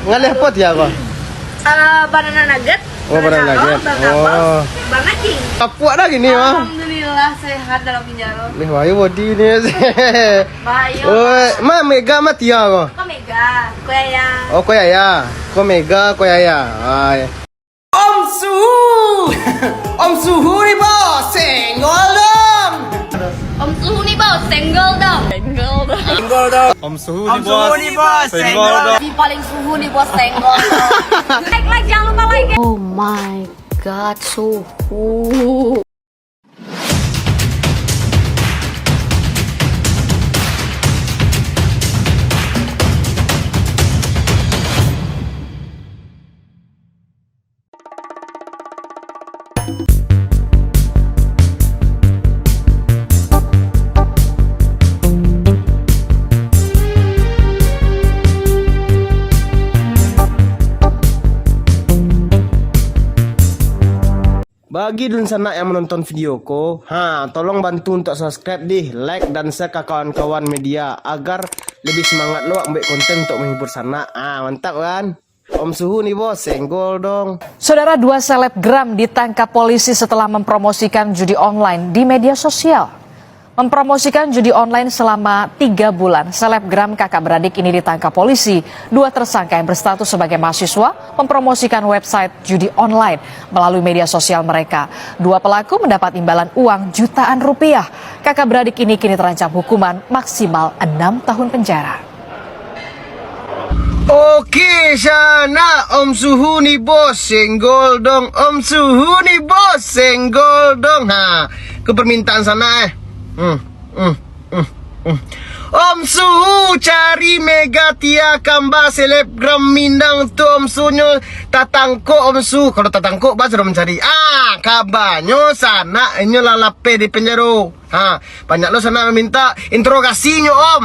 Ngalih apa dia kok? Banana nugget. Oh, banana nugget. Oh. Banget king. Kapuak dah gini mah. Alhamdulillah sehat dalam penjara. Lih wayu body ni. Bahayo. Oh, ma mega mati ya kok. Kau mega, kau ya. Oh, ko ya. Ko mega, ko ya. Ay. Om Suhu! Om Suhu ni bos, senggol dong! Om Suhu ni bos, senggol dong. Senggol dong! Om Suhu Om Suhu ni bos, senggol dong! Si paling suhu ni bos senggol dong. Like, jangan lupa like. Oh my god, suhu. Bagi dun sana yang menonton videoku, tolong bantu untuk subscribe di like dan share ke kawan-kawan media agar lebih semangat lo ambil konten untuk menghibur sana. Mantap kan? Om Suhu nih bos, senggol dong. Saudara, 2 selebgram ditangkap polisi setelah mempromosikan judi online di media sosial. Mempromosikan judi online selama 3 bulan, selebgram kakak beradik ini ditangkap polisi. 2 tersangka yang berstatus sebagai mahasiswa mempromosikan website judi online melalui media sosial mereka. 2 pelaku mendapat imbalan uang jutaan rupiah. Kakak beradik ini kini terancam hukuman maksimal 6 tahun penjara. Oke, sana Om Suhu nih bos, senggol dong. Om Suhu nih bos, senggol dong. Ke permintaan sana Om Suhu cari Mega Tia Kamba selebgram Mindang tu Om Suhu tatangko Om Suhu. Kalau tatangko bahasa orang mencari. Kabarnya sana ini lalape di penjara. Banyak lo sana meminta interogasinya Om.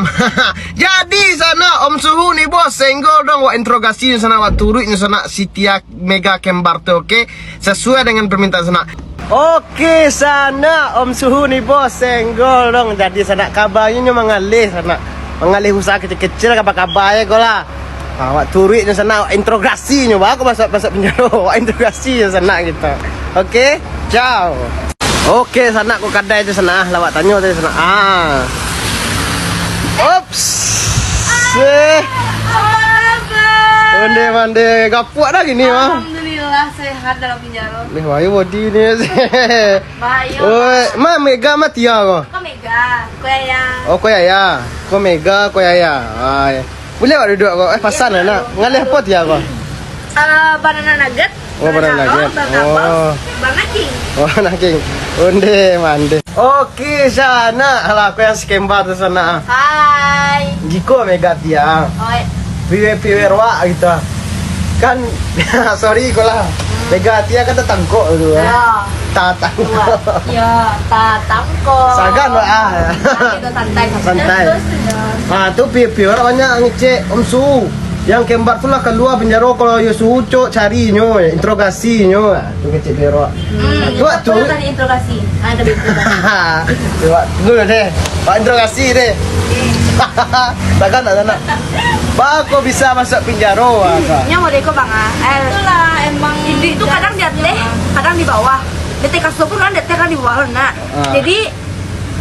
Jadi sana Om Suhu nih bos, senggol dong wa interogasinya sana wa turutnya sana si Tia Mega Kembar tuh, oke? Sesuai dengan permintaan sana. Oke, sana Om Suhu nih bos, senggol dong. Jadi sana kabarnya mengalih sana. Mengalih usaha kecil-kecil kabarnya kok lah. Awak turutnya sana interogasinya aku masuk penjara. Wak interogasinya sana gitu. Oke, ciao. Oke, sana aku kadai itu sana. Lawak tanya tadi sana. Ops. Mande gapuak dah gini mah. Alhamdulillah sehat dalam penjara. Lih wayu body ni. Bahayo. Oh, ma mega mati ya kok. Kau mega, kau ya. Oh, ko ya. Ko mega, ko ya. Ay. Boleh awak duduk kok. Pasan nak. Ngalih apa dia kok? Banana nugget. Oh, banana nugget. Oh. Banget king. Oh, naking. Onde mande. Oke, sana. Alah, aku yang skembar tu sana. Hai. Jiko mega dia. Oh, Piwe roa gitu. Kan sorry kok lah. Mega dia kan tetangko tu. ya. Tatangko. Ya, tatangko. Sagan lah. Itu santai. Santai. Terus. Tu piwe banyak ngecek Om Suhu. Yang kembar tu lah keluar penjara kalau yo Suhu cok carinya, interogasinya. Tu ngecek piwe roa. Tu tadi interogasi. Ada interogasi. Tunggu deh. Pak interogasi deh. Takkan nak. Kok bisa masuk penjara? Nya mau deko bang itulah emang itu kadang di atas kadang di bawah detek kasus pun kan detek kan di bawah nak jadi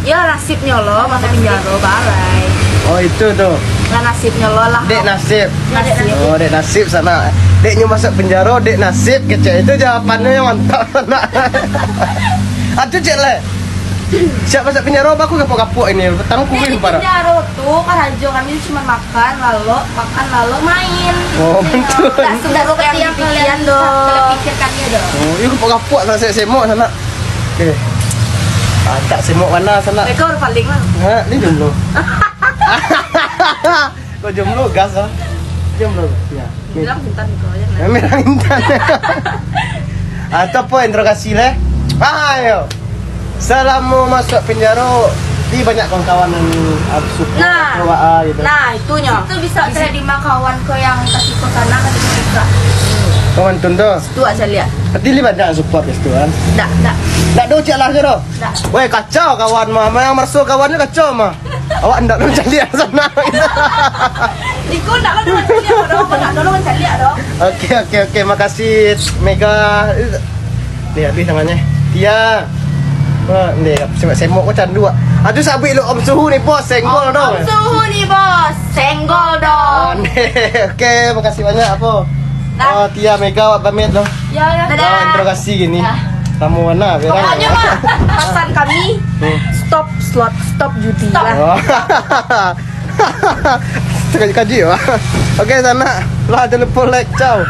ya nasibnya lo masuk penjara balai. Oh itu tuh. Lah nasibnya lo lah. Dek nasib. Nasib. Oh dek nasib sana. Deknya masuk penjara, dek nasib kecil itu jawabannya yang mantap nak. Aduh cek le. Siap masuk penjara aku kapok-kapok ini. Petang kuih parah. Penjara tuh kan aja kami cuma makan lalu main. Oh betul. Sudah seperti yang kalian dong. Pikirkannya dong. Oh, ini kapok-kapok sana semok sana. Oke. Tak semok mana sana. Mereka udah paling lah. Ini jomblo. Kau jomblo gas lah. Jomblo. Ya. Bilang bentar nih kau aja. Merah intan. Atau apa interogasi leh? Ayo. Selama masuk penjara, di banyak kawan-kawan yang suka gitu. Nah itunya. Itu bisa terima kawan kau yang kasih ke sana kasih ke kita. Kawan tundo. Itu aja lihat. Berarti banyak support gitu kan? Tak do cek lah jero. Weh kacau kawan mah, yang mersu kawannya kacau mah. Awak ndak do cek lihat sana. Niko nak lo dengan celia dong, nak dengan celia dong. Oke, makasih Mega. Lihat tangannya. Tia. Wah, nih, semok ko dua. Aduh sabi lo Om Suhu nih bos, senggol dong. Om Suhu nih bos, senggol dong. Oke, makasih banyak apa. Dah. Oh, Tia Mega pamit loh. Ya, dadah. Oh, interogasi gini. Tamu mana? Pokoknya mah pesan kami stop slot, stop judi lah. Oh. Kaji ya. Oke sana. Lah ada lepol lek. Ciao.